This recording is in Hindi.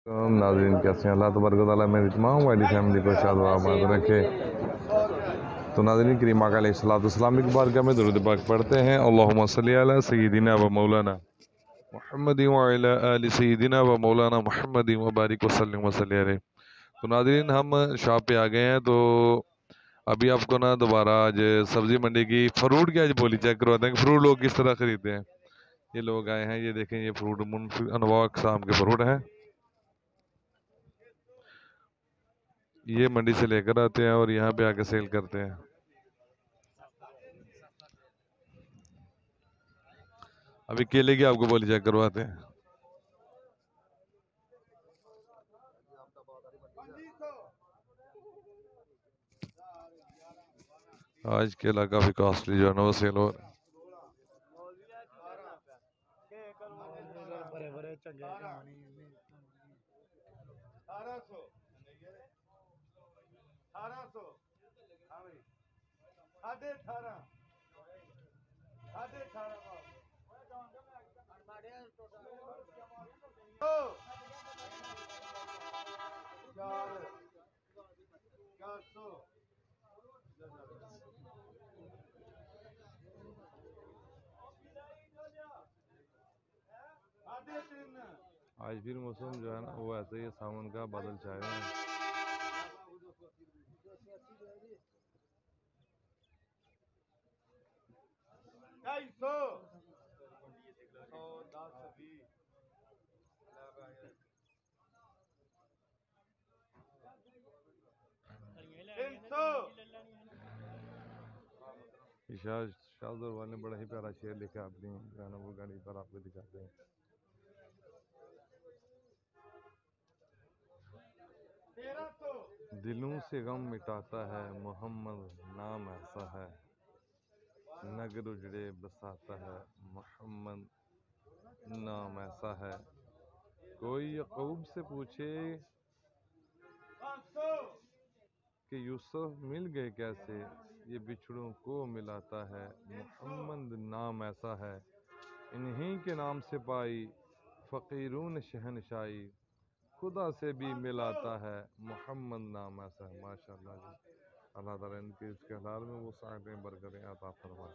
नाज़रीन कैसे हैं। अल्लाह तबारक व तआला मेरी तमाम वाली फैमिली को शाद व आबाद रखे। तो नाज़रीन करीम आका अलैहिस्सलाम की बारगाह में दुरूद पाक पढ़ते हैं। अल्लाहुम्मा सल्ली अला सय्यिदिना व मौलाना मुहम्मद व अला आलि सय्यिदिना व मौलाना मुहम्मद व बारिक वसल्लिम वसल्लि अलैहि। तो नाज़रीन हम शॉप पे आ गए हैं। तो अभी आपको ना दोबारा आज सब्जी मंडी की फ्रूट की आज बोली चेक करवाते हैं कि फ्रूट लोग किस तरह खरीदते हैं। ये लोग आए हैं, ये देखें, ये फ्रूट मुनफी अनवा अक़साम के फ्रूट हैं। ये मंडी से लेकर आते हैं और यहाँ पे आके सेल करते हैं। अभी केले की आपको बोली चेक करवाते हैं। आज केला काफी कॉस्टली जो है ना वो सेल हो रहा है। आज फिर मौसम जो है ना वो ऐसे ही सावन का बादल छाए हुए हैं। शाहजोर वाले ने बड़ा ही प्यारा शेर लिखा अपनी गाना वो गाड़ी पर आपको दिखाते हैं। दिलों से गम मिटाता है मोहम्मद नाम ऐसा है, नगर उजड़े बसाता है मोहम्मद नाम ऐसा है। कोई यकूब से पूछे कि यूसुफ मिल गए कैसे, ये बिछड़ों को मिलाता है मोहम्मद नाम ऐसा है। इन्हीं के नाम से पाई फ़कीरों ने शहनशाही, खुदा से भी मिलाता है मोहम्मद नाम ऐसा है। माशाअल्लाह जी, अल्लाह ताला इनके इसके हाल में वो साइटें बरकरें अता फरमाए।